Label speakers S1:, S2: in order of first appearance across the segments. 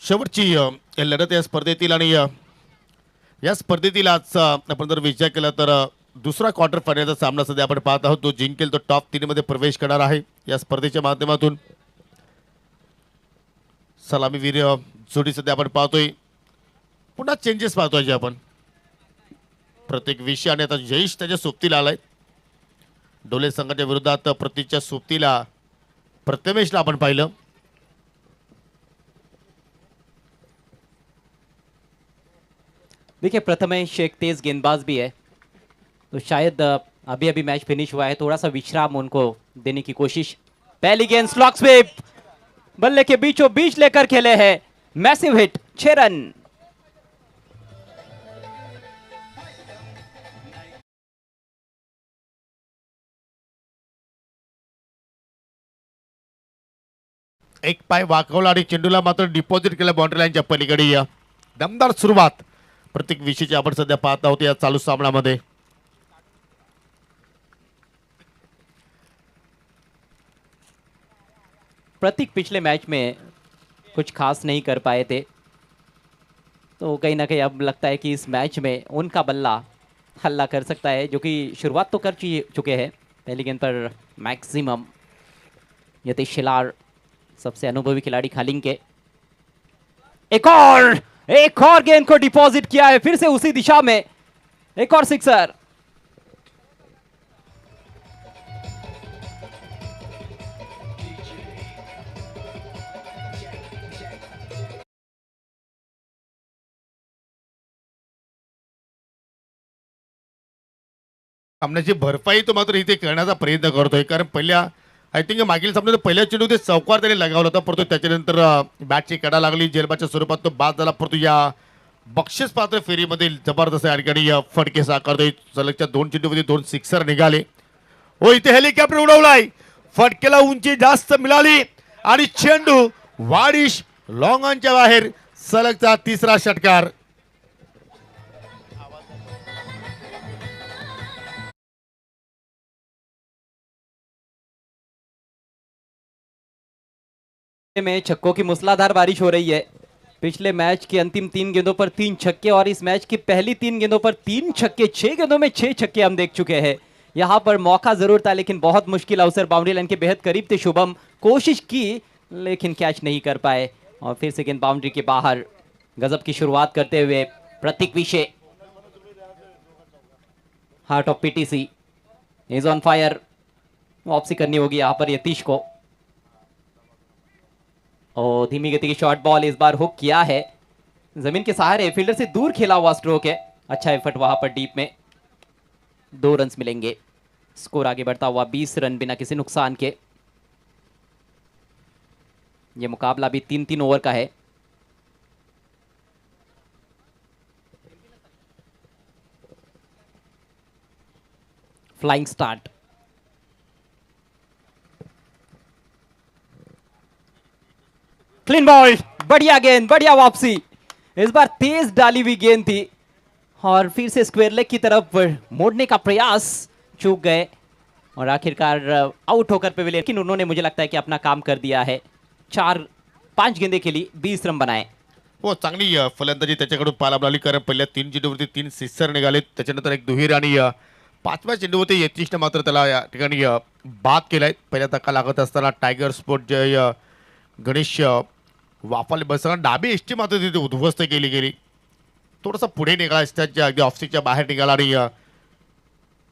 S1: शेवटची लढत या स्पर्धेतील आणि या स्पर्धेतील आज आपण जर विचार केला तर दुसरा क्वार्टर फायनलचा सामना सध्या आपण पाहत आहोत. जो जिंकेल तो टॉप 3 मध्ये प्रवेश करणार आहे या स्पर्धेच्या माध्यमातून. सलामीवीर जोडी सध्या आपण पाहतोय. पुन्हा चेंजेस पाहतोय जे आपण प्रत्येक विषय आणि आता जयेश त्याच्या सोबतीला आलाय. डोले संघाच्या विरोधात प्रतीच्या सोबतीला प्रथमेशला आपण पाहिलं.
S2: देखिए प्रथमेश एक तेज गेंदबाज भी है, तो शायद अभी अभी मैच फिनिश हुआ है, थोड़ा सा विश्राम उनको देने की कोशिश. पहली गेंद स्लॉग स्वीप, बल्ले के बीचों बीच लेकर खेले हैं, मैसिव हिट, 6 रन.
S1: एक पाय वाकवला आणि चेंडूला मात्र डिपॉझिट केलं बाउंड्री लाईनच्या पलीकडे. दमदार सुरुवात प्रत्येक विषयीची आपण सध्या पाहत आहोत या चालू सामन्यामध्ये.
S2: प्रतीक पिछले मैच में कुछ खास नहीं कर पाए थे, तो कहीं ना कहीं अब लगता है कि इस मैच में उनका बल्ला हल्ला कर सकता है, जो कि शुरुआत तो कर चुके हैं. पहली गेंद पर मैक्सिमम यतीश शिलार, सबसे अनुभवी खिलाड़ी खालिंग के. एक और गेंद को डिपॉजिट किया है, फिर से उसी दिशा में एक और सिक्सर.
S1: सामन्याची भरपाई तो मात्र इथे करण्याचा प्रयत्न करतोय. कारण पहिल्या आय थिंक मागील सामन्यात पहिल्या चेंडू ते चौकार त्याने लगावला होता, परंतु त्याच्यानंतर बॅटची कडा लागली, जेलबाच्या स्वरूपात तो बाद झाला. परंतु या बक्षीस पात्र फेरीमध्ये जबरदस्त आणि फटके साकारतोय. सलगच्या 2 चेंडूमध्ये 2 सिक्सर निघाले. हो, इथे हेलिकॉप्टर उडवलाय, फटकेला उंची जास्त मिळाली आणि चेंडू वाडिश लॉंग ऑनच्या बाहेर. सलगचा तिसरा षटकार.
S2: में छक्कों की मूसलाधार बारिश हो रही है. पिछले मैच की अंतिम 3 गेंदों पर 3 छक्के और इस मैच की पहली 3 गेंदों पर 3 छक्के, 6 गेंदों में 6 छक्के हम देख चुके हैं. यहां पर मौका जरूर था, लेकिन बहुत मुश्किल अवसर, बाउंड्री लाइन के बेहद करीब थे शुभम, कोशिश की लेकिन कैच नहीं कर पाए. और फिर से गेंद बाउंड्री के बाहर. गजब की शुरुआत करते हुए प्रतीक विषय, heart of PTC is on fire. वापसी करनी होगी यहां पर यतीश को. और धीमी गति की शॉर्ट बॉल इस बार हुक किया है, जमीन के सहारे फील्डर से दूर खेला हुआ स्ट्रोक है. अच्छा एफर्ट वहां पर डीप में. 2 रन्स मिलेंगे. स्कोर आगे बढ़ता हुआ 20 रन बिना किसी नुकसान के. ये मुकाबला भी 3-3 ओवर का है. Flying start. क्लीन बॉल, बढ़िया गेंद, बढ़िया वापसी. इस बार तेज डाली हुई गेंद थी और फिर से स्क्वायर लेग की तरफ मोड़ने का प्रयास, चूक गए और आखिरकार आउट होकर पेविलियन. लेकिन उन्होंने, मुझे लगता है कि अपना काम कर दिया है. 4-5 गेंदे खेली, 20 रन बनाए.
S1: हो, चांगली फलंदाजी त्याच्याकडून पाहायला मिळाली. कारण पहिल्या 3 चेंडूवरती 3 सिक्सर निघाले, त्याच्यानंतर एक दुहेरी आणि 5व्या चेंडूवरती यतीशने मात्र त्याला या ठिकाणी बाद केलाय. पहिल्या धक्का लागत असताना टायगर स्पोर्ट जे गणेश वाफाले बसताना डाबी एसटी मात्र तिथे उद्ध्वस्त केली गेली. थोडंसं पुढे निघाला, त्याच्या अगदी ऑफस्टिकच्या बाहेर निघाला आणि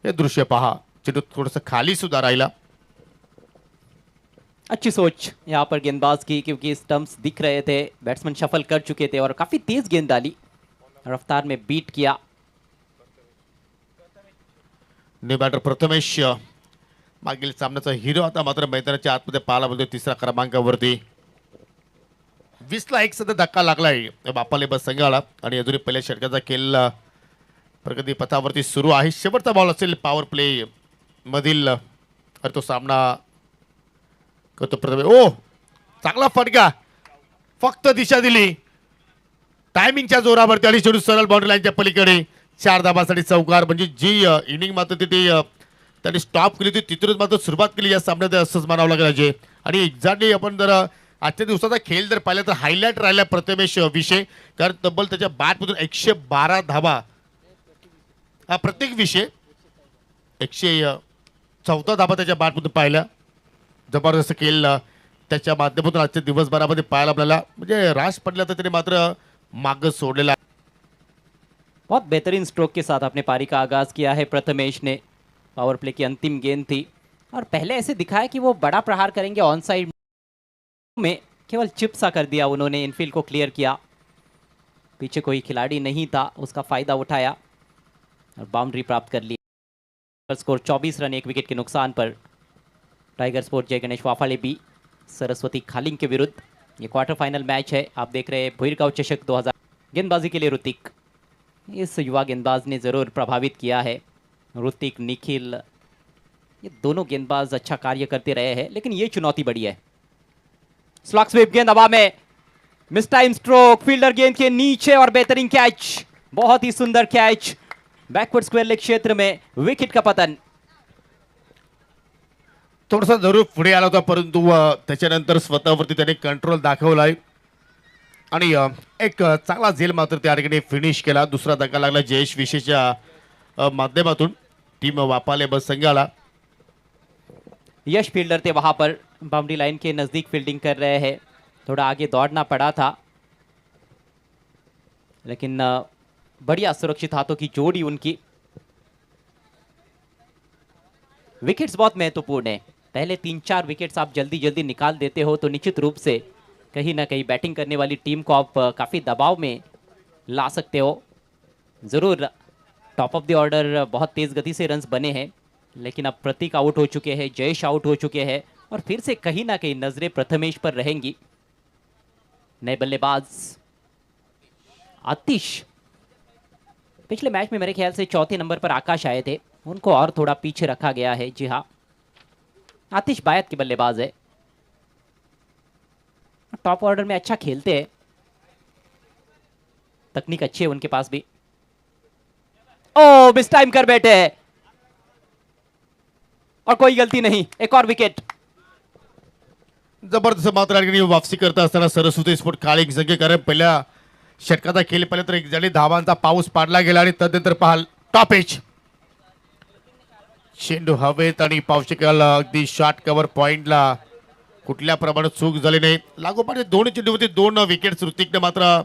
S1: हे दृश्य पहा, चेंडू थोडंसं खाली सुद्धा राहिला.
S2: अच्छी सोच यहाँ पर गेंदबाज की, क्योंकि स्टंप्स दिख रहे थे, बैट्समैन शफल कर चुके थे और काफी तेज गेंद डाली, रफ्तार में बीट किया.
S1: न्यू बॅटर प्रथमेश मागील सामन्याचा हिरो आता मात्र मैदानाच्या आतमध्ये पाहायला मिळतोय. 3ऱ्या क्रमांकावरती 20ला 1 सध्या धक्का लागलाय बापाले बस संघाला आणि अजूनही पहिल्या षटकाचा खेळ प्रगती पथावरती सुरू आहे. शेवटचा बॉल असेल पॉवर प्ले मधील, तो सामना करतो प्रथमेश. ओ, चांगला फटका, फक्त दिशा दिली टायमिंगच्या जोरावरती आणि चेंडू सरळ बाउंड्री लाईनच्या पलीकडे. 4 धाबांसाठी चौकार. म्हणजे जी इनिंग मात्र तिथे त्यांनी स्टॉप केली होती, तिथूनच मात्र सुरुवात केली या सामन्यात असंच म्हणावं लागेल. आणि एक्झॅक्टली आपण जर आजच्या दिवसाचा खेळ जर पाहिला तर हायलाइट राहिला प्रथमेश विषय, कारण तब्बल त्याच्या बॅटमधून 112 धावा हा प्रत्येक विषय 114 धावा त्याच्या बॅटमधून पाहिल्या. जबरदस्त खेळ त्याच्या माध्यमातून आजच्या दिवसभरामध्ये पाहायला आपल्याला, म्हणजे राश पडला तर त्याने मात्र माग सोडलेला.
S2: बहुत बेहतरीन स्ट्रोक के साथ अपने पारी का आगाज किया है प्रथमेश ने। पावर प्ले की अंतिम गेंद थी और पहले ऐसे दिखाया कि वो बड़ा प्रहार करेंगे ऑन साइड में, केवल चिप सा कर दिया उन्होंने, इनफील्ड को क्लियर किया। पीछे कोई खिलाड़ी नहीं था, उसका फायदा उठाया और बाउंड्री प्राप्त कर ली। स्कोर 24 रन 1 विकेट के नुकसान पर। टाइगर स्पोर्ट जय गणेश वाफाले बी सरस्वती खालिंग के विरुद्ध ये क्वार्टर फाइनल मैच है। आप देख रहे हैं भुईरगांव चषक 2000। गेंदबाजी के लिए ऋतिक, इस युवा गेंदबाज ने ज़रूर प्रभावित किया है। ऋतिक, निखिल, ये दोनों गेंदबाज अच्छा कार्य करते रहे हैं, लेकिन ये चुनौती बड़ी है। स्लॉग स्वीप गेंद हवा में, मिस टाइम स्ट्रोक, फील्डर गेंद के नीचे और बेहतरीन कैच, बहुत ही सुंदर कैच। बैकवर्ड स्क्वेयर लेग क्षेत्र में विकेट का पतन।
S1: थोडासा जरूर पुढे आला होता, परंतु त्याच्यानंतर स्वतःवरती त्याने कंट्रोल दाखवलाय आणि एक चांगला झेल मात्र त्या ठिकाणी फिनिश केला. दुसरा धक्का लागला जयेश विशेषच्या माध्यमातून टीम वापाले बस संघाला.
S2: यश फील्डर थे वहां पर, बाउंड्री लाइन के नजदीक फील्डिंग कर रहे हैं, थोड़ा आगे दौड़ना पड़ा था, लेकिन बढ़िया सुरक्षित हाथों की जोड़ी उनकी। विकेट्स बहुत महत्वपूर्ण है, पहले 3-4 विकेट्स आप जल्दी जल्दी निकाल देते हो तो निश्चित रूप से कहीं ना कहीं बैटिंग करने वाली टीम को आप काफ़ी दबाव में ला सकते हो। ज़रूर टॉप ऑफ द ऑर्डर बहुत तेज़ गति से रन्स बने हैं, लेकिन अब प्रतीक आउट हो चुके हैं, जयेश आउट हो चुके हैं और फिर से कहीं ना कहीं नजरें प्रथमेश पर रहेंगी। नए बल्लेबाज आतिश, पिछले मैच में मेरे ख्याल से चौथे नंबर पर आकाश आए थे, उनको और थोड़ा पीछे रखा गया है। जी हाँ, आतिश बायत के बल्लेबाज है, टॉप ऑर्डर में अच्छा खेलते हैं, तकनीक अच्छी है उनके पास भी। ओ मिस टाइम कर बैठे हैं और कोई गलती नहीं, एक और विकेट।
S1: जबरदस्त मात्र आणि वापसी करता असताना सरस्वती स्पोर्ट काळी संख्या, कारण पहिल्या षटकाचा खेळ पहिले तर एक झाली धावांचा पाऊस पाडला गेला आणि तदनंतर पाहाल टॉप एज चेंडू हवेत आणि पावशिकाल अगदी शॉर्ट कव्हर पॉइंटला कुठल्या प्रमाणात चूक झाली नाही. लागोपाठ दोन चेंडूवरती 2 विकेट्स ऋतिकने मात्र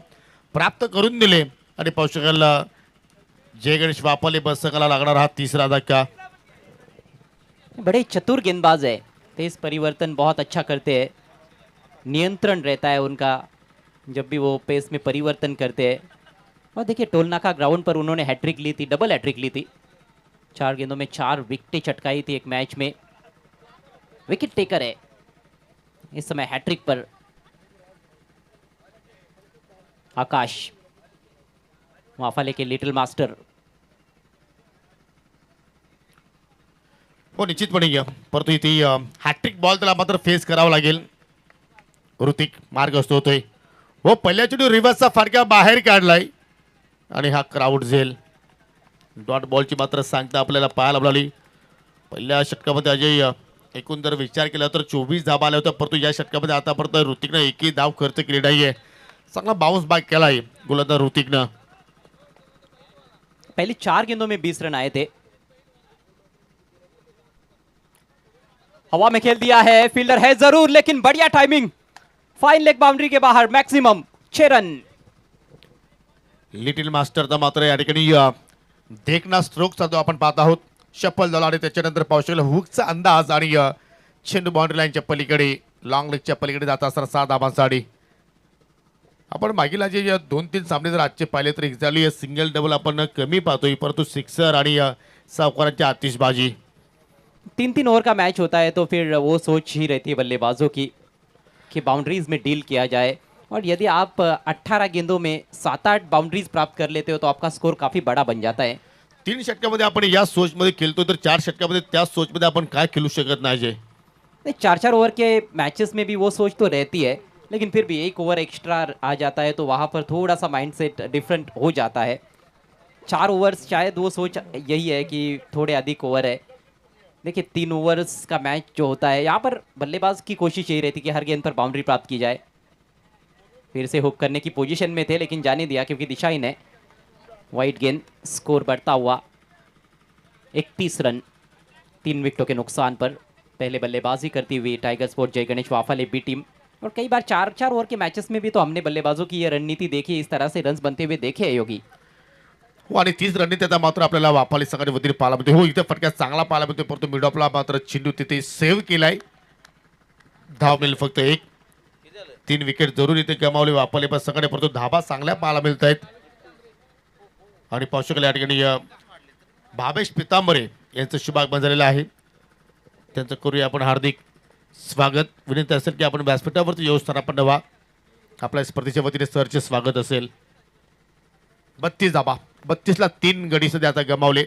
S1: प्राप्त करून दिले आणि पावशिकाल जय गणेश वापाले बस संघाला लागणार हा तिसरा धक्का.
S2: बड़े चतुर गेंदबाज है, तेज परिवर्तन बहुत अच्छा करते हैं, नियंत्रण रहता है उनका जब भी वो पेस में परिवर्तन करते हैं। और देखिए टोलनाका ग्राउंड पर उन्होंने हैट्रिक ली थी, डबल हैट्रिक ली थी, 4 गेंदों में 4 विकेटें चटकाई थी एक मैच में। विकेट टेकर है इस समय हैट्रिक पर आकाश, वाफाले के लिटिल मास्टर।
S1: हो निश्चितपणे परंतु इथे हॅट्रिक बॉल त्याला मात्र फेस करावा लागेल. ऋतिक मार्गस्थ होतोय. हो पहिल्या चेंडू रिव्हर्सचा फटका बाहेर काढलाय आणि हा क्राऊड झेल. डॉट बॉलची मात्र सांगता आपल्याला पाहायला मिळाली. पहिल्या षटकामध्ये अजय एकूण जर विचार केला तर 24 धावा आल्या होत्या, परंतु या षटकामध्ये आतापर्यंत ऋतिकनं एकही धाव खर्च केली नाहीये. चांगला बाउन्स बॅक केलाय गोलंदाज ऋतिकनं.
S2: पहले 4 गेंदों में 20 रन आए थे। हवा में खेल दिया है, फील्डर है जरूर लेकिन बढ़िया टाइमिंग, फाइन लेग बाउंड्री के बाहर, मैक्सिमम 6 रन।
S1: लिटिल मास्टरचा मात्र या ठिकाणी देखना स्ट्रोक चालतो आपण पाहत आहोत. शफल झाला आणि त्याच्यानंतर पावशेला हुकचा अंदाज आणि चेंडू बाउंड्री लाईनच्या पलीकडे, लॉंग लेगच्या पलीकडे जात असताना 6 धावांसाठी. आपण मागील जे 2-3 सामने जर आजचे पाहिले तर एक्झॅक्टली सिंगल डबल आपण कमी पाहतोय, परंतु सिक्सर आणि सावकारांची आतिषबाजी.
S2: 3-3 ओवर का मैच होता है तो फिर वो सोच ही रहती है बल्लेबाजों की कि बाउंड्रीज में डील किया जाए, और यदि आप 18 गेंदों में 7-8 बाउंड्रीज प्राप्त कर लेते हो तो आपका स्कोर काफ़ी बड़ा बन जाता है।
S1: 3 षटकामध्ये आपण या सोचमध्ये खेळतो तर 4 षटकामध्ये त्या सोचमध्ये आपण काय खेळू शकत नाही. जे
S2: 4-4 ओवर के मैचेस में भी वो सोच तो रहती है, लेकिन फिर भी 1 ओवर एक्स्ट्रा आ जाता है तो वहाँ पर थोड़ा सा माइंडसेट डिफरेंट हो जाता है। 4 ओवर्स शायद वो सोच यही है कि थोड़े अधिक ओवर है, देखिए 3 ओवर्स का मैच जो होता है, यहाँ पर बल्लेबाज की कोशिश यही रहती कि हर गेंद पर बाउंड्री प्राप्त की जाए। फिर से हुक करने की पोजीशन में थे लेकिन जाने दिया क्योंकि दिशाहीन है। वाइड गेंद, स्कोर बढ़ता हुआ 31 रन 3 विकेटों के नुकसान पर। पहले बल्लेबाजी करती हुई टाइगर स्पोर्ट जय गणेश वाफाले बी टीम। और कई बार 4-4 ओवर के मैचेस में भी तो हमने बल्लेबाजों की ये रणनीति देखी, इस तरह से रन्स बनते हुए देखे आहे योगी।
S1: हो आणि 30 रणनीती आता मात्र आपल्याला वापाली संघाच्या वतीने पाहायला मिळते. हो इथे फटका चांगला पाहायला मिळतो परंतु मिडॉपला मात्र चेंडू तिथे सेव्ह केलाय. धाव मिळेल फक्त एक. 3 विकेट जरूर इथे गमावले वापाले पण संघाने परंतु धाबा चांगल्या पाहायला मिळत आहेत. आणि पाहू शकाल या ठिकाणी भावेश पितांबरे यांचं शुभागमन झालेलं आहे. त्यांचं करूया आपण हार्दिक स्वागत. विनंती असेल की आपण व्यासपीठावरती येऊ स्थानापन्न व्हा. आपल्या स्पर्धेच्या वतीने सरचे स्वागत असेल. 32 धाबा, 32 ला 3 गडी सध्या आता गमावले.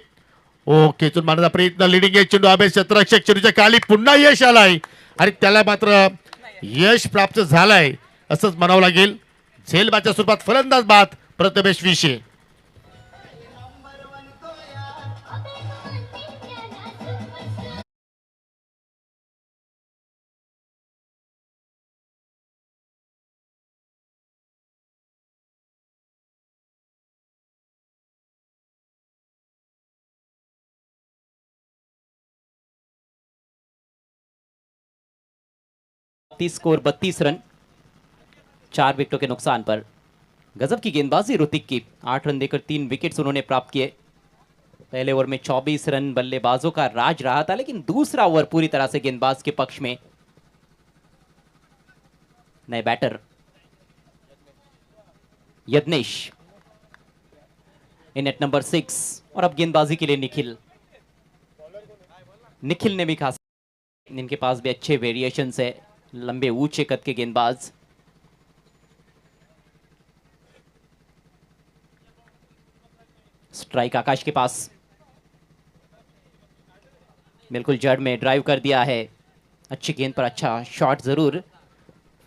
S1: ओ खेचून मारण्याचा प्रयत्न, लिडिंग एज चेंडू अभ्यास क्षेत्ररक्षक चेंडूच्या खाली पुन्हा यश आलाय आणि त्याला मात्र यश प्राप्त झालंय असंच म्हणावं लागेल. झेलबाच्या स्वरूपात फलंदाज बाद प्रथमेश विशे.
S2: स्कोर 32 रन 4 विकेटों के नुकसान पर। गजब की गेंदबाजी ऋतिक की, 8 रन देकर 3 विकेट्स उन्होंने प्राप्त किए। पहले ओवर में 24 रन बल्लेबाजों का राज रहा था लेकिन दूसरा ओवर पूरी तरह से गेंदबाज के पक्ष में। नए बैटर यज्ञेश इन एट नंबर 6 और अब गेंदबाजी के लिए निखिल ने भी खास, इनके पास भी अच्छे वेरिएशंस है, लंबे ऊंचे कद के गेंदबाज। स्ट्राइक आकाश के पास, बिल्कुल जड़ में ड्राइव कर दिया है। अच्छी गेंद पर अच्छा शॉट जरूर,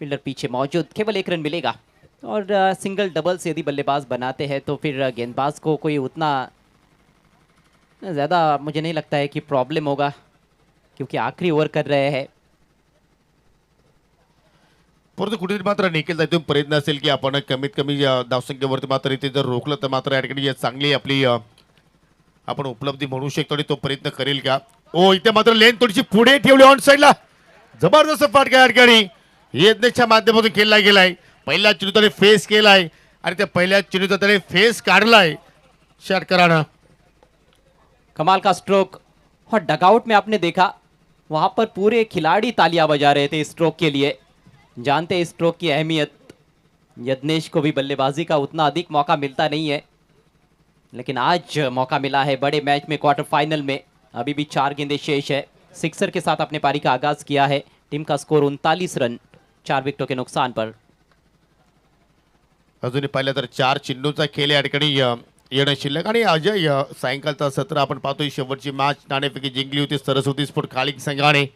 S2: फील्डर पीछे मौजूद, केवल 1 रन मिलेगा। और सिंगल डबल से यदि बल्लेबाज बनाते हैं तो फिर गेंदबाज को कोई उतना ज़्यादा मुझे नहीं लगता है कि प्रॉब्लम होगा क्योंकि आखिरी ओवर कर रहे हैं।
S1: परंतु कुठेतरी मात्र निखिल जायतून प्रयत्न असेल की आपण कमीत कमी धावसंख्येवरती मात्र इथे जर रोखलं तर मात्र या ठिकाणी चांगली आपली आपण उपलब्धी म्हणू शकतो आणि तो प्रयत्न करेल का. ओ इथे मात्र लेन थोडीशी पुढे ठेवली ऑन साईडला. जबरदस्त फटका या ठिकाणी यज्ञेशच्या माध्यमातून केला गेलाय. पहिल्या चेंडूत त्याने फेस केलाय आणि त्या पहिल्या चेंडूचा त्याने फेस काढलाय षटकरानं.
S2: कमाल का स्ट्रोक, और डगआउट में आपने देखा वहां पर पूरे खिलाड़ी तालियां बजा रहे थे इस स्ट्रोक के लिए, जानते हैं इस स्ट्रोक की अहमियत। यज्ञेश को भी बल्लेबाजी का उतना अधिक मौका मिलता नहीं है लेकिन आज मौका मिला है बड़े मैच में, क्वार्टर फाइनल में। अभी भी 4 गेंदें शेष है। सिक्सर के साथ अपने पारी का आगाज किया है। टीम का स्कोर 39 रन 4 विकेटों के नुकसान पर।
S1: अजूनही पाहिलं तर 4 चेंडूचा खेळ या ठिकाणी येणं शिल्लक. आणि अजय सायंकाळचा सत्र आपण पाहतोय, शेवटची मॅच नाणेफेकी जिंकली होती सरस्वती स्पोर्ट कालिक संघाने.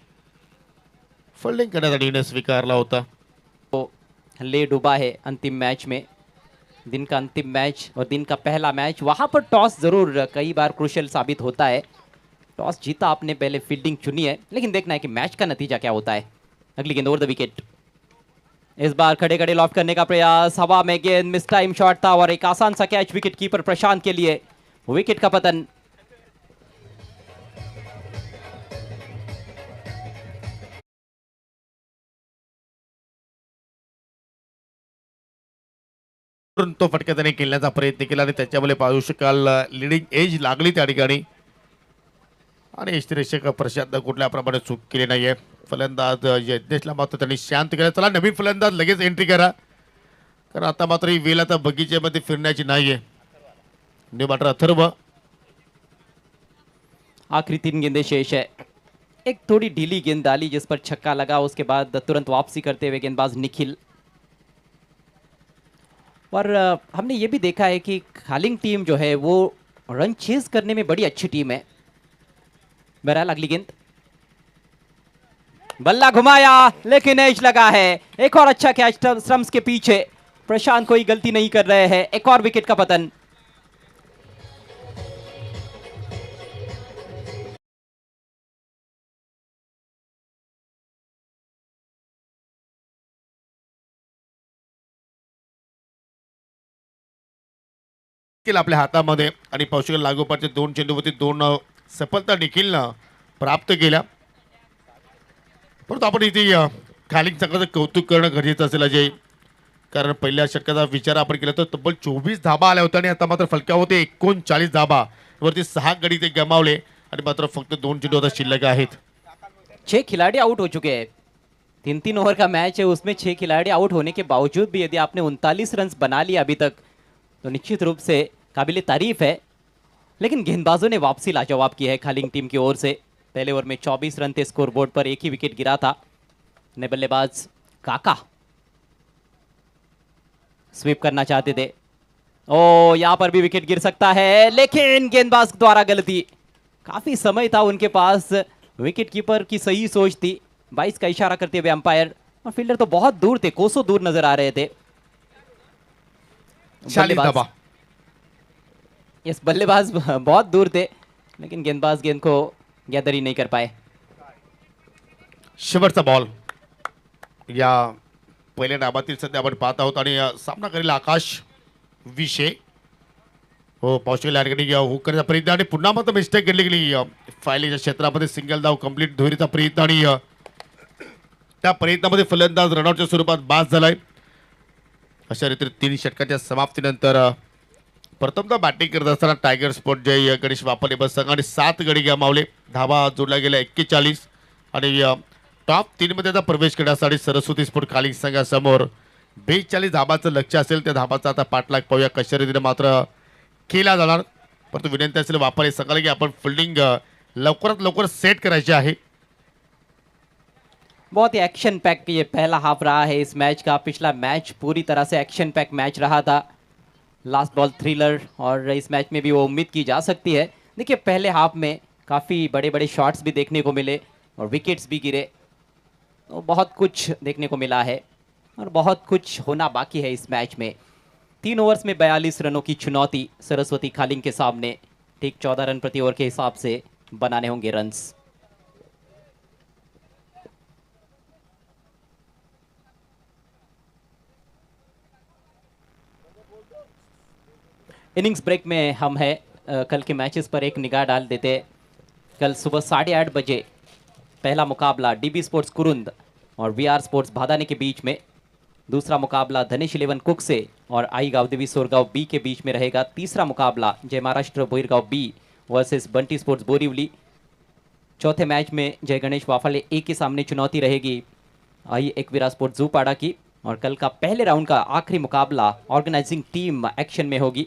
S1: फिल्डिंग करण्याचा निर्णय स्वीकारला होता.
S2: तो ले डूबा है अंतिम मैच में, दिन का अंतिम मैच और दिन का पहला मैच। वहां पर टॉस जरूर कई बार क्रूशियल साबित होता है। टॉस जीता आपने, पहले फील्डिंग चुनी है, लेकिन देखना है कि मैच का नतीजा क्या होता है। अगली गेंद ओवर द विकेट, इस बार खड़े खड़े लॉफ्ट करने का प्रयास, हवा में गेंद, मिस टाइम शॉट था और एक आसान सा कैच विकेट कीपर प्रशांत के लिए। विकेट का पतन।
S1: तो फटका त्याने खेळण्याचा प्रयत्न केला आणि त्याच्यामुळे पाहू शकाल लिडिंग एज लागली त्या ठिकाणी. आणि यष्टिरक्षक प्रशांत कुठल्या प्रमाणे चूक केली नाहीये. फलंदाज यज्ञेशला मात्र त्यांनी शांत केलं. चला नवीन फलंदाज लगेच एंट्री करा, कारण आता मात्र ही वेळ आता बगीच्यामध्ये फिरण्याची नाहीये. New batter Atharv.
S2: आखिरी 3 गेंदें शेष है। एक थोड़ी ढीली गेंद डाली जिस पर छक्का लगा, उसके बाद तुरंत वापसी करते हुए गेंदबाज निखिल। और हमने ये भी देखा है कि खालिंग टीम जो है वो रन चेज करने में बड़ी अच्छी टीम है। बहरहाल अगली गेंद, बल्ला घुमाया लेकिन एज लगा है। एक और अच्छा कैच स्टंप्स के पीछे, प्रशांत कोई गलती नहीं कर रहे हैं। एक और विकेट का पतन।
S1: स्किल आपल्या हातामध्ये आणि पावसाळ्यात लागोपाठचे 2 चेंडूवरती 2 सफलता निखिलनं प्राप्त केल्या. परंतु आपण इथे खाली संघाचं कौतुक करणं गरजेचं असेल अजय, कारण पहिल्या षटकाचा विचार आपण केला तर तब्बल 24 धाबा आल्या होत्या आणि आता मात्र फलकावरती 39 धाबा वरती 6 गडी ते गमावले आणि मात्र फक्त 2 चेंडू आता शिल्लक आहेत.
S2: 6 खिलाड़ी आउट हो चुके हैं। 3-3 ओवर का मैच है, उसमें 6 खिलाड़ी आउट होने के बावजूद भी यदि आपने 39 रन बना लिया अभी तक, तो निश्चित रूप से काबिल तारीफ है। लेकिन गेंदबाजों ने वापसी लाजवाब की है खालिंग टीम की ओर से। पहले ओवर में 24 रन थे स्कोर बोर्ड पर, एक ही विकेट गिरा था। नए बल्लेबाज काका स्वीप करना चाहते थे। ओ, यहां पर भी विकेट गिर सकता है, लेकिन गेंदबाज द्वारा गलती। काफी समय था उनके पास, विकेट कीपर की सही सोच थी। 22 का इशारा करते हुए अंपायर, और फील्डर तो बहुत दूर थे, कोसों दूर नजर आ रहे थे।
S1: 40 धाबा.
S2: यस, बल्लेबाज बहुत दूर थे, लेकिन गेंदबाज गेंद को गैदर ही नहीं कर पाए।
S1: शेवटचा बॉल या पहिल्या डाबातील सध्या आपण पाहत आहोत आणि सामना करेल आकाश विषय. हो, पॉसिबल ठिकाणी हुक करण्याचा प्रयत्न आणि पुन्हा मात्र मिस्टेक घडली गेली फायलीच्या क्षेत्रामध्ये. सिंगल धाव कंप्लीट धोरीचा प्रयत्न आणि त्या प्रयत्नामध्ये फलंदाज रनआउटच्या स्वरूपात बाद झालाय. अशा रीतीने 3 षटकाच्या समाप्तीनंतर प्रथमतः बॅटिंग करत असताना टायगर स्पोर्ट जय गणेश वापरले बस संघाने 7 गडी गमावले. धाबा जोडला गेला 41 आणि टॉप 3 मध्ये आता प्रवेश करण्यासाठी सरस्वती स्पोर्ट खाली संघासमोर 42 धाबाचं लक्ष असेल. त्या धाबाचा आता पाठलाग पाहूया कशा रीतीने मात्र केला जाणार. परंतु विनंती असेल वापरले संघाला की आपण फिल्डिंग लवकरात लवकर सेट करायची आहे.
S2: बहुत ही एक्शन पैक ये पहला हाफ रहा है इस मैच का। पिछला मैच पूरी तरह से एक्शन पैक मैच रहा था, लास्ट बॉल थ्रिलर, और इस मैच में भी वो उम्मीद की जा सकती है। देखिए, पहले हाफ में काफ़ी बड़े बड़े शॉट्स भी देखने को मिले और विकेट्स भी गिरे, तो बहुत कुछ देखने को मिला है और बहुत कुछ होना बाकी है इस मैच में। 3 ओवर्स में 42 रनों की चुनौती सरस्वती खालिंग के सामने। ठीक 14 रन प्रति ओवर के हिसाब से बनाने होंगे रन्स। इनिंग्स ब्रेक में हम हैं। कल के मैचेस पर एक निगाह डाल देते। कल सुबह 8:30 बजे पहला मुकाबला डीबी स्पोर्ट्स कुरुंद और वीआर स्पोर्ट्स भादाने के बीच में, दूसरा मुकाबला धनेश 11 कुकसे और आई गावदेवी सोरगांव बी के बीच में रहेगा। तीसरा मुकाबला Jai Maharashtra Boirgaon B versus Bunty sports Borivali. चौथे मैच में जय गणेश वाफाले ए के सामने चुनौती रहेगी आई एकवीरा स्पोर्ट्स जूपाड़ा की। और कल का पहले राउंड का आखिरी मुकाबला ऑर्गेनाइजिंग टीम एक्शन में होगी।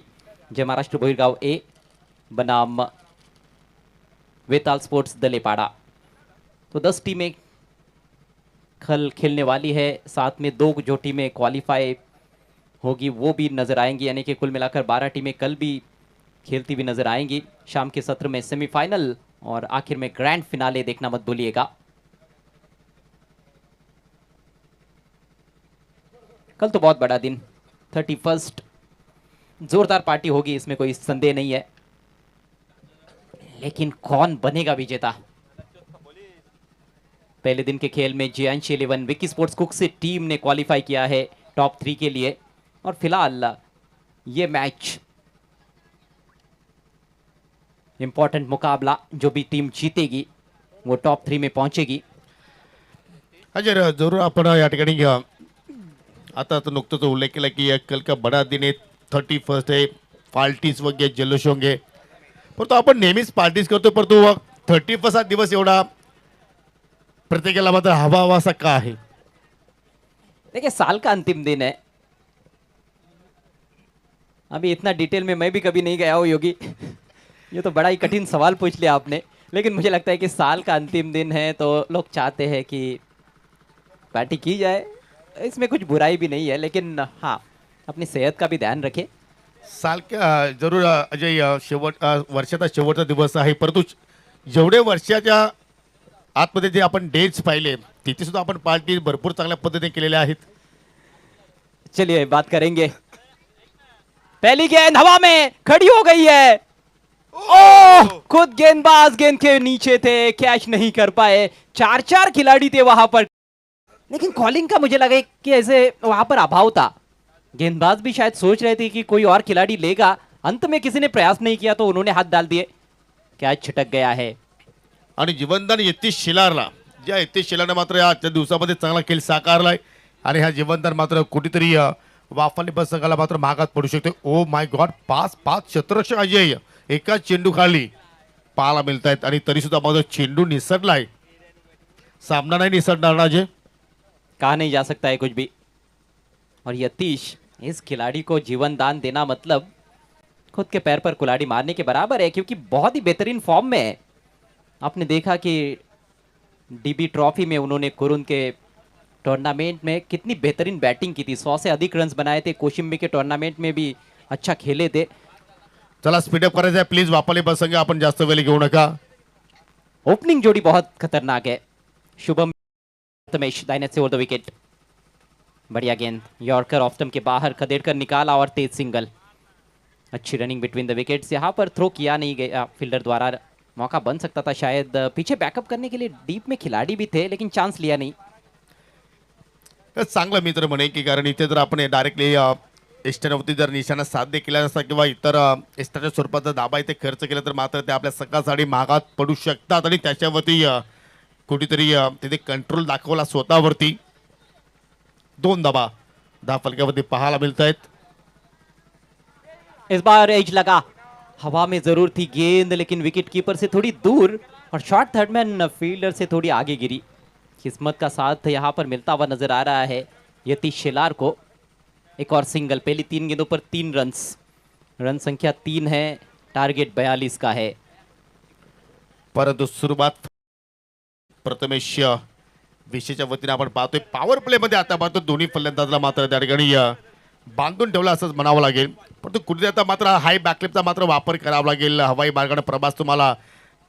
S2: जय महाराष्ट्र बोईरगांव ए बनाम वेताल स्पोर्ट्स दलेपाड़ा। तो 10 टीमें कल खेलने वाली है, साथ में 2 जो टीमें क्वालिफाई होगी वो भी नज़र आएंगी, यानी कि कुल मिलाकर 12 टीमें कल भी खेलती हुई नज़र आएंगी। शाम के सत्र में सेमीफाइनल और आखिर में ग्रैंड फिनाले देखना मत भूलिएगा। कल तो बहुत बड़ा दिन, 31 जोरदार पार्टी होगी, इसमें कोई संदेह नहीं है। लेकिन कौन बनेगा विजेता? पहले दिन के खेल में जेएनसी 11 विकी स्पोर्ट्स कुक से टीम ने क्वालिफाई किया है टॉप 3 के लिए, और फिलहाल ये मैच इंपॉर्टेंट मुकाबला, जो भी टीम जीतेगी वो टॉप 3 में पहुंचेगी।
S1: अजय, जरूर आपण या ठिकाणी आता तो नुकताच उल्लेख केला की कल का बड़ा दिन है, 31 है, पार्टीज वगैरे जल्लोष होंगे. परंतु आपण नेहमीच पार्टीज करतो, परंतु 31 हा दिवस एवढा प्रत्येकाला मात्र हवा हवासा का आहे?
S2: देखिए, साल का अंतिम दिन है। अभी इतना डिटेल में मैं भी कभी नहीं गया हूँ योगी। ये तो बड़ा ही कठिन सवाल पूछ लिया आपने, लेकिन मुझे लगता है कि साल का अंतिम दिन है तो लोग चाहते हैं कि पार्टी की जाए। इसमें कुछ बुराई भी नहीं है, लेकिन हाँ, अपनी सेहत का भी ध्यान रखें।
S1: साल का जरूर अजय, शेवट वर्षाचा शेवटचा दिवस आहे, परंतु जेवढे वर्षाच्या आतमध्ये जे आपण डेट्स पाहिले तिथे सुद्धा आपण पार्टी भरपूर चांगल्या पद्धतीने केलेल्या आहेत.
S2: चलिए बात करेंगे। पहली गेंद हवा में खड़ी हो गई है। ओह, खुद गेंदबाज गेंद के नीचे थे, कैच नहीं कर पाए। 4 खिलाड़ी थे वहां पर, लेकिन कॉलिंग का मुझे लगा कि ऐसे वहां पर अभाव था। गेंदबाज भी शायद सोच रहे थे कि कोई और खिलाड़ी लेगा, अंत में किसी ने प्रयास नहीं किया तो उन्होंने हाथ डाल दिए, कैच छिटक गया है।
S1: आणि जीवनदान यतीश शिलारला, ज्या यतीश शिलारने मात्र या आजच्या दिवसामध्ये चांगला खेळ साकारलाय आणि हा जीवनदान मात्र कुठेतरी वाफाली बस संघाला मात्र महागात पडू शकते. ओ माय गॉड, 5-5 शतरक्षक अजय एका चेंडू खाली पाहायला मिळत आहेत आणि तरी सुद्धा माझा चेंडू निसटलाय. सामना नाही निसटणार ना अजय.
S2: कहा नहीं जा सकता है कुछ भी। और यतीश, इस खिलाड़ी को जीवन दान देना मतलब खुद के पैर पर कुल्हाड़ी मारने के बराबर है, क्योंकि बहुत ही बेहतरीन फॉर्म में है। आपने देखा कि डीबी ट्रॉफी में उन्होंने कुरुन के टूर्नामेंट में कितनी बेहतरीन बैटिंग की थी, 100 से अधिक रन्स बनाए थे। कोशिम्बी के टूर्नामेंट में भी अच्छा खेले थे।
S1: चला स्पीडअप करायचं आहे प्लीज. वापरले बस संघ आपण जास्त वेळ घेऊ नका.
S2: ओपनिंग जोड़ी बहुत खतरनाक है। शुभम तमेश दाहिने से ओवर द विकेट, बढ़िया गेंद, यॉर्कर ऑफ स्टंप के बाहर खदेड़कर निकाला और तेज सिंगल। अच्छी रनिंग बिटवीन द विकेट्स, यहाँ पर थ्रो किया नहीं गया फील्डर द्वारा। मौका बन सकता था शायद, पीछे बैकअप करने के लिए डीप में खिलाड़ी भी थे लेकिन चांस लिया नहीं।
S1: चांगलं मित्र म्हणे की कारण इथे जर आपण डायरेक्टली एस्टरवरती जर निशाणा साध्य केला नसता किंवा इतर एस्टरच्या स्वरूपात जर दाबा इथे खर्च केला तर मात्र ते आपल्या संघासाठी महागात पडू शकतात आणि त्याच्यावरती कुठेतरी तिथे कंट्रोल दाखवला स्वतःवरती. 2 धाबा फलक्यावरती पाहायला मिळत आहेत.
S2: इस बार एज लगा, हवा में जरूर थी गेंद लेकिन विकेट कीपर से थोड़ी दूर और शॉर्ट थर्डमैन फील्डर से थोड़ी आगे गिरी। किस्मत का साथ यहाँ पर मिलता हुआ नजर आ रहा है यतीश शिलार को। एक और सिंगल, पहली 3 गेंदों पर 3 रन्स, रन संख्या 3 है, टारगेट 42 का है।
S1: परंतु सुरुवात प्रथमेश विशेषच्या वतीने आपण पाहतोय पॉवर प्ले मध्ये आता पाहतो दोन्ही फलंदाजाला मात्र त्या ठिकाणी बांधून ठेवला असंच म्हणावं लागेल. परंतु कुठे आता मात्र हाय बॅकलिपचा मात्र वापर करावा लागेल. हवाई मार्गाने प्रवास तुम्हाला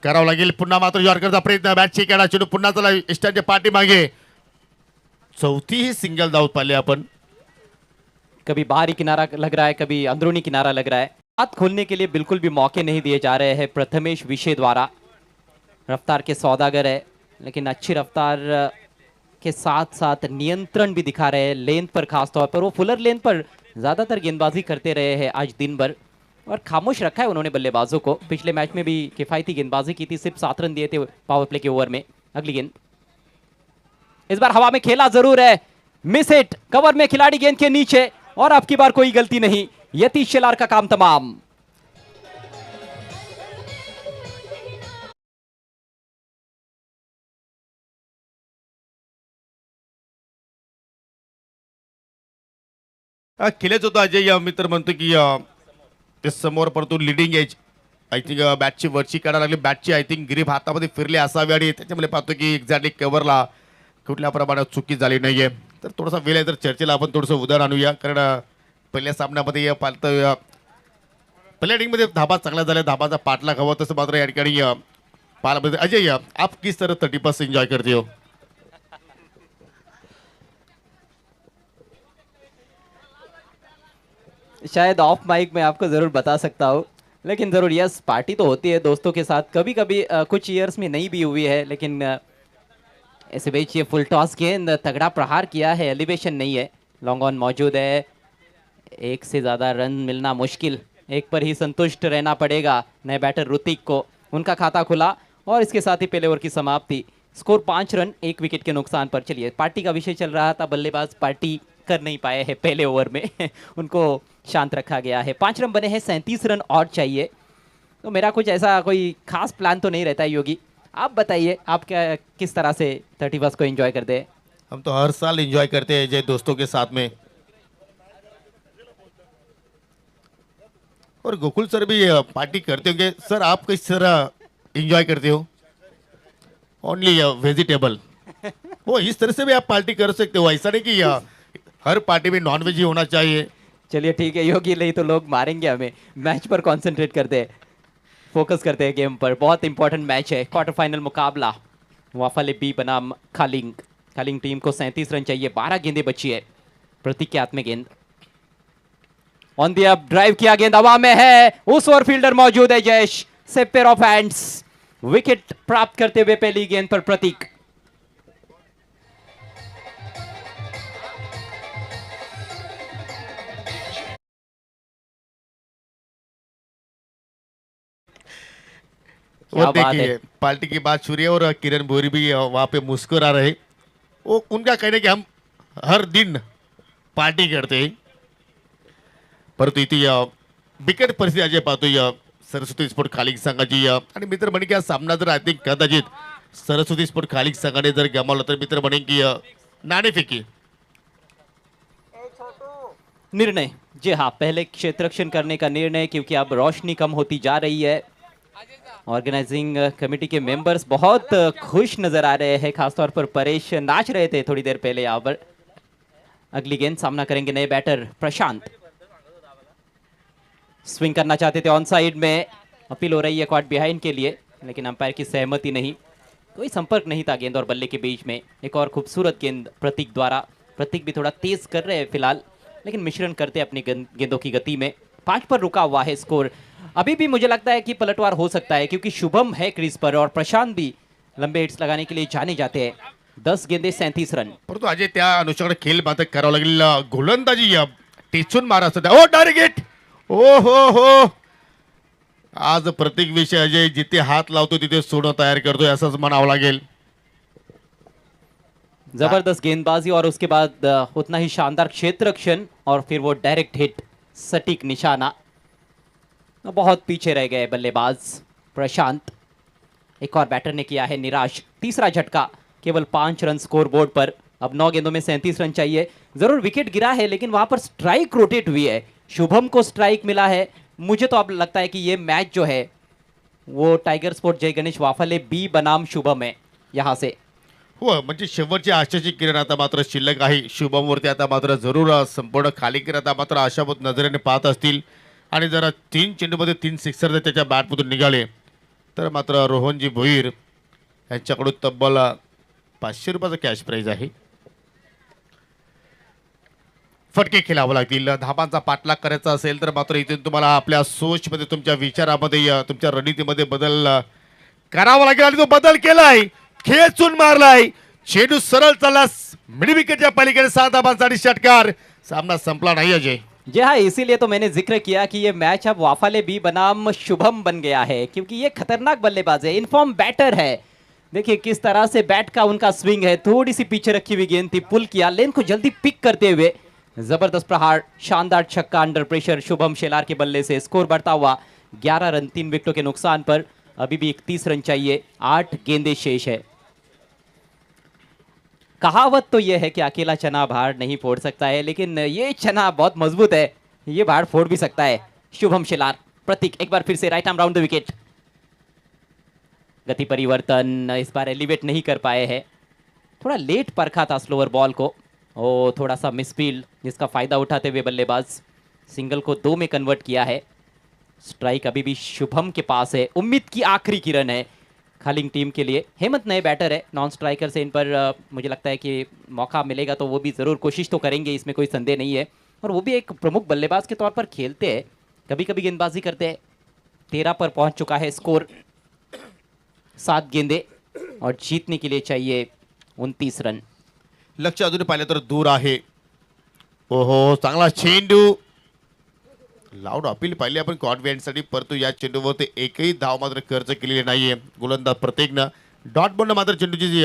S1: करावा लागेल. पुन्हा मात्र यॉर्करचा प्रयत्न, बॅट चेक चेंडू पुन्हा चला स्टँडच्या पाठीमागे. चौथी ही सिंगल धाव पाहिली आपण.
S2: कभी बाहरी किनारा लग रहा है, कभी अंदरूनी किनारा लग रहा है। हाथ खोलने के लिए बिल्कुल भी मौके नहीं दिए जा रहे हैं प्रथमेश विशे द्वारा। रफ्तार के सौदागर है लेकिन अच्छी रफ्तार के साथ साथ नियंत्रण भी दिखा रहे हैं लेंथ पर, खास तौर पर वो फुलर लेंथ पर ज़्यादातर गेंदबाजी करते रहे हैं आज दिन भर और खामोश रखा है उन्होंने बल्लेबाजों को। पिछले मैच में भी किफ़ायती गेंदबाजी की थी, सिर्फ 7 रन दिए थे पावर प्ले के ओवर में। अगली गेंद इस बार हवा में खेला जरूर है, मिस हिट, कवर में खिलाड़ी गेंद के नीचे और अब की बार कोई गलती नहीं। यतीश शिलार का काम तमाम।
S1: केलेच होतं अजय मित्र म्हणतो की ते समोर परंतु लिडिंग एज आय थिंक बॅटची वरची काढायला लागली. बॅटची आय थिंक ग्रीप हातामध्ये फिरली असावी आणि त्याच्यामुळे पाहतो की एक्झॅक्टली कव्हरला कुठल्या प्रमाणात चुकी झाली नाहीये. तर थोडासा वेळ आहे तर चर्चेला आपण थोडंसं उदाहरण आणूया कारण पहिल्या सामन्यामध्ये पालतं पहिल्या इनिंगमध्ये धाबा चांगला झाल्या, धाबाचा पाठलाग हवा तसं मात्र या ठिकाणी पाहायला मिळतं. अजय आप किस तरह 30+ एंजॉय करते हो?
S2: शायद ऑफ माइक में आपको ज़रूर बता सकता हूँ, लेकिन ज़रूर यस, पार्टी तो होती है दोस्तों के साथ। कभी कभी कुछ ईयर्स में नहीं भी हुई है, लेकिन ऐसे बीच ये फुल टॉस गेंद तगड़ा प्रहार किया है, एलिवेशन नहीं है, लॉन्ग ऑन मौजूद है। एक से ज़्यादा रन मिलना मुश्किल, एक पर ही संतुष्ट रहना पड़ेगा नए बैटर ऋतिक को। उनका खाता खुला और इसके साथ ही पहले ओवर की समाप्ति। स्कोर 5 रन 1 विकेट के नुकसान पर। चलिए, पार्टी का विषय चल रहा था, बल्लेबाज पार्टी कर नहीं पाए हैं पहले ओवर में उनको शांत रखा गया है। 5 रन बने हैं, 37 रन और चाहिए। तो मेरा कुछ ऐसा कोई खास प्लान तो नहीं रहता है योगी, आप बताइए आप क्या किस तरह से 31 को एंजॉय करते हैं?
S1: हम तो हर साल एंजॉय करते हैं जय दोस्तों के साथ में। और गोकुल सर भी पार्टी करते होंगे। सर आप किस तरह एंजॉय करते हो? Only vegetable. वो इस तरह से भी आप पार्टी कर सकते हो, ऐसा नहीं कि हर पार्टी में नॉनवेज ही होना चाहिए।
S2: चलिए ठीक है योगी, नहीं तो लोग मारेंगे हमें। मैच पर कंसंट्रेट करते हैं, फोकस करते हैं गेम पर। बहुत इंपॉर्टेंट मैच है, क्वार्टर फाइनल मुकाबला वाफाले बी बनाम खालिंग। खालिंग टीम को 37 रन चाहिए, 12 गेंदें बची है। प्रतीक के हाथ में गेंद, ऑन दी अप ड्राइव किया, गेंद हवा में है, उस ओवर फील्डर मौजूद है जयेश से पेयर ऑफ हैंड्स। विकेट प्राप्त करते हुए पहली गेंद पर प्रतीक। क्या
S1: और
S2: बात है।
S1: देखिए पार्टी के बाद सूर्य और किरण बोरी भी वहाँ पे मुस्कुरा रहे। वो उनका कहना है कि हम हर दिन पार्टी करते हैं, परंतु इथे बिकट परिस्थिती अजय पाहतोय सरस्वती स्पोर्ट खालीक संघाची आणि मित्र म्हणे की हा सामना जर आय थिंक कदाचित सरस्वती स्पोर्ट खालीक संघाने जर गमावला तर मित्र म्हणे की नाणेफेकी
S2: निर्णय, जी हाँ, पहले क्षेत्ररक्षण करने का निर्णय, क्योंकि अब रोशनी कम होती जा रही है। ऑर्गेनाइजिंग कमेटी के मेंबर्स बहुत खुश नजर आ रहे हैं, खासतौर पर परेश नाच रहे थे थोड़ी देर पहले यहाँ पर। अगली गेंद सामना करेंगे नए बैटर प्रशांत। स्विंग करना चाहते थे ऑन साइड में, अपील हो रही है क्वाड बिहाइंड के लिए, लेकिन अंपायर की सहमति नहीं, कोई संपर्क नहीं था गेंद और बल्ले के बीच में। एक और खूबसूरत गेंद प्रतीक द्वारा, प्रतीक भी थोड़ा तेज कर रहे हैं फिलहाल, लेकिन मिश्रण करते अपनी गेंदों की गति में। 5 पर रुका हुआ है स्कोर। अभी भी मुझे लगता है कि पलटवार हो सकता है, क्योंकि शुभम है क्रीज पर और प्रशांत भी लंबे हिट्स लगाने के लिए जाने जाते हैं। 10 गेंदे 37 रन।
S1: परंतु अजय त्या अनुषंगाने खेळ मात्र करावं लागेल। गोलंदाजी टिचून मारा सध्या। ओ डायरेक्ट हिट, ओ हो आज प्रत्येक विषय अजय जिथे हात लावतो तिथे सोनं तयार करतोय असंच म्हणावं लागेल।
S2: जबरदस्त गेंदबाजी और उसके बाद उतना ही शानदार क्षेत्ररक्षण और फिर वो डायरेक्ट हिट, सटीक निशाना। बहुत पीछे रह गए बल्लेबाज प्रशांत। एक और बैटर ने किया है निराश। तीसरा झटका, केवल 5 रन स्कोर बोर्ड पर। अब 9 गेंदों में 37 रन चाहिए। जरूर विकेट गिरा है, लेकिन वहां पर स्ट्राइक रोटेट हुई है, शुभम को स्ट्राइक मिला है। मुझे तो अब लगता है कि ये मैच जो है वो टाइगर स्पोर्ट जय गणेश वाफाले बी बनाम शुभम है यहाँ से।
S1: हो म्हणजे शेवटची आशाची किरण आता मात्र शिल्लक आहे शुभमवरती। आता मात्र जरूर संपूर्ण खालीकर आता मात्र आशाभूत नजरेने पाहत असतील आणि जर 3 चेंडूमध्ये 3 सिक्सर जर त्याच्या बॅटमधून निघाले तर मात्र रोहनजी भोईर यांच्याकडून तब्बल 500 रुपयाचा कॅश प्राईज आहे। फटके खेळावं लागतील। धाबांचा पाठलाग करायचा असेल तर मात्र इथून तुम्हाला आपल्या सोचमध्ये, तुमच्या विचारामध्ये, तुमच्या रणनीतीमध्ये बदल करावा लागेल आणि तो बदल केलाय। खेचून मारलाय, चेंडू सरळ चालला मिड विकेटच्या पलीकडे 7 धाबांसाठी षटकार। सामना संपला नाही अजय।
S2: जी हाँ, इसीलिए तो मैंने जिक्र किया कि ये मैच अब वाफाले बी बनाम शुभम बन गया है, क्योंकि ये खतरनाक बल्लेबाज है, इनफॉर्म बैटर है। देखिए किस तरह से बैट का उनका स्विंग है। थोड़ी सी पीछे रखी हुई गेंद थी, पुल किया, लेन को जल्दी पिक करते हुए जबरदस्त प्रहार, शानदार छक्का अंडर प्रेशर शुभम शेलार के बल्ले से। स्कोर बढ़ता हुआ 11 रन 3 विकेटों के नुकसान पर। अभी भी 31 रन चाहिए, 8 गेंदें शेष है। कहावत तो यह है कि अकेला चना भार नहीं फोड़ सकता है, लेकिन ये चना बहुत मजबूत है, ये भार फोड़ भी सकता है। शुभम शेलार, प्रतीक एक बार फिर से right arm round the wicket. गति परिवर्तन इस बार एलिवेट नहीं कर पाए हैं, थोड़ा लेट परखा था स्लोअर बॉल को। ओ थोड़ा सा मिसफील्ड, जिसका फायदा उठाते हुए बल्लेबाज सिंगल को 2 में कन्वर्ट किया है। स्ट्राइक अभी भी शुभम के पास है। उम्मीद की आखिरी किरण है खालिंग टीम के लिए। हेमंत नए बैटर है, नॉन स्ट्राइकर से इन पर मुझे लगता है कि मौका मिलेगा तो वो भी ज़रूर कोशिश तो करेंगे, इसमें कोई संदेह नहीं है। और वो भी एक प्रमुख बल्लेबाज के तौर पर खेलते हैं, कभी कभी गेंदबाजी करते हैं। 13 पर पहुंच चुका है स्कोर, 7 गेंदे और जीतने के लिए चाहिए 29 रन।
S1: लक्ष अजून पाहिलं तर दूर आहे। ओहो चांगला चेंडू, लाऊड अपील पाहिली आपण कॉन्व्हेंटसाठी, परंतु या चेंडूवरती एकही धाव मात्र खर्च केलेली नाहीये गोलंदाज प्रत्येकनं। डॉट बॉलनं मात्र चेंडूची जी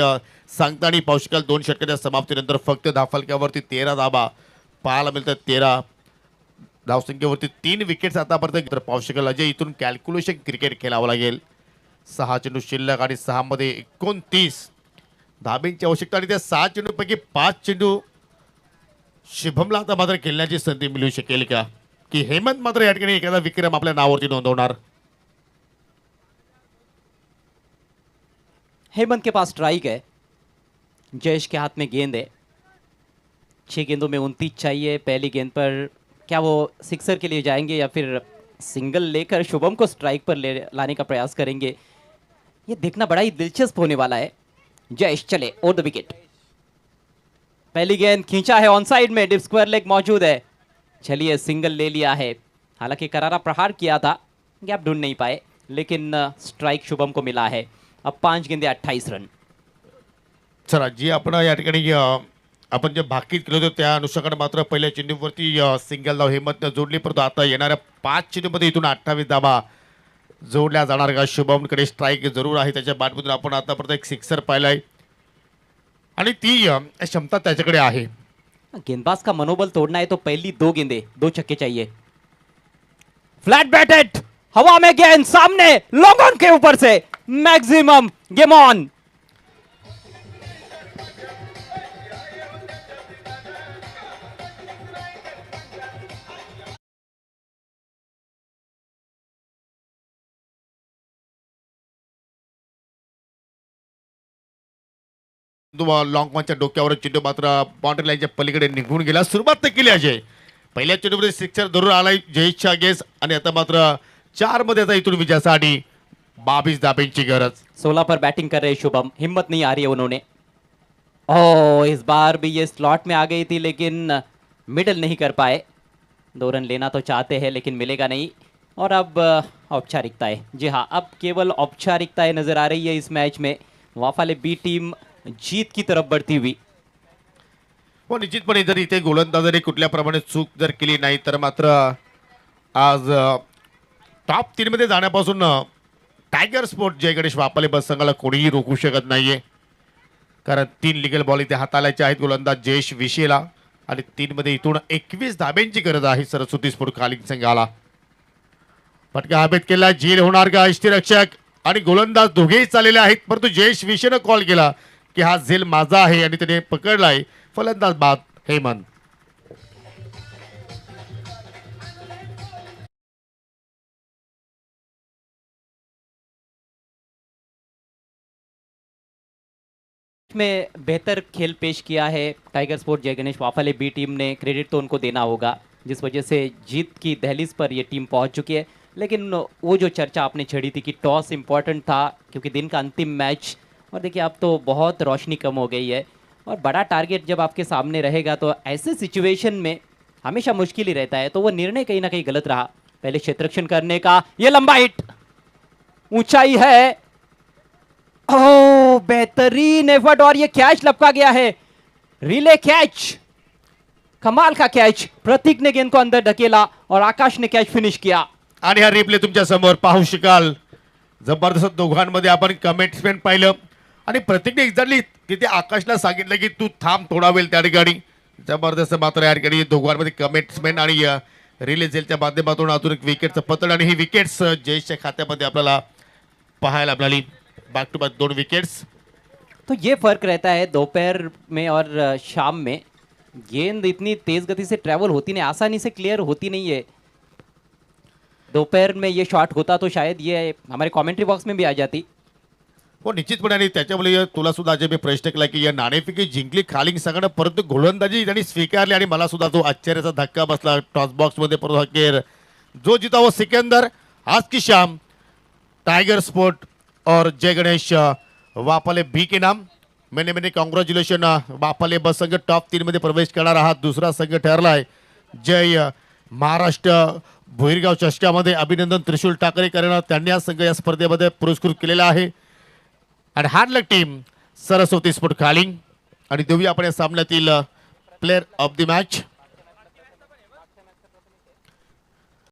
S1: सांगता आणि पाहू शकाल 2 षटकाच्या समाप्तीनंतर फक्त धावफलक्यावरती 13 धाबा पाहायला मिळतात। 13 धावसंख्येवरती 3 विकेट्स आतापर्यंत तर पाहू शकाल अजय इथून कॅल्क्युलेशन क्रिकेट खेळावं लागेल। 6 चेंडू शिल्लक आणि 6 मध्ये 29 धाबींची आवश्यकता आणि त्या 6 चेंडूपैकी 5 चेंडू शुभमला आता मात्र खेळण्याची संधी मिळू शकेल का, की हेमंत मात्र या ठिकाणी एखादा विक्रम आपल्या नावावरती नोंदवणार।
S2: हेमंत के पास स्ट्राइक है, जयेश के हाथ में गेंद है। 6 गेंदों में 29 चाहिए। पहली गेंद पर क्या वो सिक्सर के लिए जाएंगे या फिर सिंगल लेकर शुभम को स्ट्राइक पर लाने का प्रयास करेंगे, ये देखना बड़ा ही दिलचस्प होने वाला है। जयेश चले ओवर द विकेट। पहली गेंद खींचा है ऑन साइड में, डिप स्क्वायर लेग मौजूद है। चलिए सिंगल ले लिया है, हालांकि करारा प्रहार किया था, गैप ढूंढ नहीं पाए, लेकिन स्ट्राइक शुभम को मिला है। अब 5 गेंदे 28 रन।
S1: चला जी आपण या ठिकाणी आपण जे भाकीत केलं होतं त्या अनुषंगाने मात्र पहिल्या चेंडूवरती सिंगल धाव हेमंतनं जोडली, परंतु आता येणाऱ्या 5 चेंडूमध्ये इथून 28 धाबा जोडल्या जाणार का? शुभमकडे स्ट्राईक जरूर आहे, त्याच्या बॅटमधून आपण आतापर्यंत एक सिक्सर पाहिलाय आणि ती क्षमता त्याच्याकडे आहे.
S2: गेंदबाज का मनोबल तोड़ना है तो पहली 2 गेंदे 2 छक्के चाहिए. फ्लैट बैटेड, हवा में गेंद सामने, लॉन्ग ऑन के ऊपर से मैक्सिमम गेम ऑन.
S1: लॉंग ऑनच्या डोक्यावर चेंडू मात्र बाउंड्री लाईनच्या पलीकडे निघून गेला. सुरुवात तर केली अजय, पहिल्या चेंडूमध्ये सिक्सर जरूर आलाय जयेशच्या गेस आणि आता मात्र 4 मध्ये आता इथून विजयासाठी 22 धाब्यांची गरज.
S2: 16 पर बैटिंग कर रहे शुभम, हिम्मत नहीं आ रही है उन्होंने. ओ इस बार भी ये स्लॉट में आ गई थी लेकिन मिडल नहीं कर पाए. 2 रन लेना तो चाहते हैं लेकिन मिलेगा नहीं. और अब औपचारिकताएं, जी हाँ, अब केवल औपचारिकताएं नजर आ रही है इस मैच में. वाफाले बी टीम जीत की तरफ बढ़ती हुई.
S1: हो, निश्चितपणे जर इथे गोलंदाजाने कुठल्या प्रमाणे चूक जर केली नाही तर मात्र आज टॉप 3 मध्ये जाण्यापासून टायगर स्पोर्ट जय गणेश वापाले बस संघाला कोणीही रोखू शकत नाहीये. कारण 3 लिगल बॉल इथे हाताळायचे आहेत गोलंदाज जयेश विशेला आणि 3 मध्ये इथून 21 धाब्यांची गरज आहे सरस्वती स्पोर्ट खालिंग संघाला. फटका हवेत केला, झेल होणार का? यष्टीरक्षक आणि गोलंदाज दोघेही चाललेले आहेत, परंतु जयेश विशेनं कॉल केला की हा झेल माझा आहे आणि त्याने पकडलाय. फलंदाज बाद हेमंत.
S2: में बेहतर खेल पेश किया है टाइगर स्पोर्ट जय गणेश वाफाले बी टीम ने. क्रेडिट तो उनको देना होगा जिस वजह से जीत की दहलीज पर ये टीम पहुंच चुकी है. लेकिन वो जो चर्चा आपने छेड़ी थी कि टॉस इम्पॉर्टेंट था क्योंकि दिन का अंतिम मैच, और देखिए अब तो बहुत रोशनी कम हो गई है और बड़ा टारगेट जब आपके सामने रहेगा तो ऐसे सिचुएशन में हमेशा मुश्किल ही रहता है. तो वो निर्णय कहीं ना कहीं गलत रहा. पहले क्षेत्ररक्षण करने का, ये लंबा हिट, ऊंचाई है, ओह बेहतरीन एफर्ट और ये कैच लपका गया है. रिले कैच, कमाल का कैच. प्रतीक ने गेंद को अंदर ढकेला और आकाश ने कैच फिनिश किया.
S1: आणि हा रिप्ले तुमच्या समोर पाहू शकाल. जबरदस्त दोघांमध्ये आपण कमेंटमेंट पाहिलं आणि प्रत्येकने एक्झॅक्टली तिथे आकाशला सांगितलं की तू थांब थोडा वेळ त्या ठिकाणी. जबरदस्त मात्र या ठिकाणी दोघांमध्ये कमेंटमेंट आणि रिले झेलच्या माध्यमातून अजून एक विकेटचं पतन आणि ही विकेट्स जयेशच्या खात्यामध्ये आपल्याला पाहायला मिळाली. Back to back 2 wickets.
S2: तो ये फर्क रहता है दोपहर में और शाम में. गेंद इतनी तेज गति से ट्रैवल होती नहीं, आसानी से क्लियर होती नहीं है. दोपहर में ये शॉट होता तो शायद ये हमारे कमेंट्री बॉक्स में भी आ जाती.
S1: हो, निश्चितपणे. आणि त्याच्यामुळे तुला सुद्धा जे मी प्रश्न केला की या नाणेफेकी जिंकली खालिंग संघानं, परंतु गोलंदाजी त्यांनी स्वीकारली आणि मला सुद्धा तो आश्चर्याचा धक्का बसला टॉस बॉक्स मध्ये. परंतु अखेर जो जीता वो सिकंदर. आज की शाम टाइगर स्पोर्ट और जय गणेश वापाले बी के नाम. मैंने मैंने कॉन्ग्रॅच्युलेशन. वापाले बस संघ टॉप 3 मध्ये प्रवेश करणारा हा दुसरा संघ ठरलाय. जय महाराष्ट्र भोईरगाव चषकामध्ये अभिनंदन. त्रिशूल टाकरेकरांना त्यांनी हा संघ या स्पर्धेमध्ये पुरस्कृत केलेला आहे. आणि hard team Saraswati sport Khaling. आणि देऊया आपण या सामन्यातील प्लेअर ऑफ द मॅच.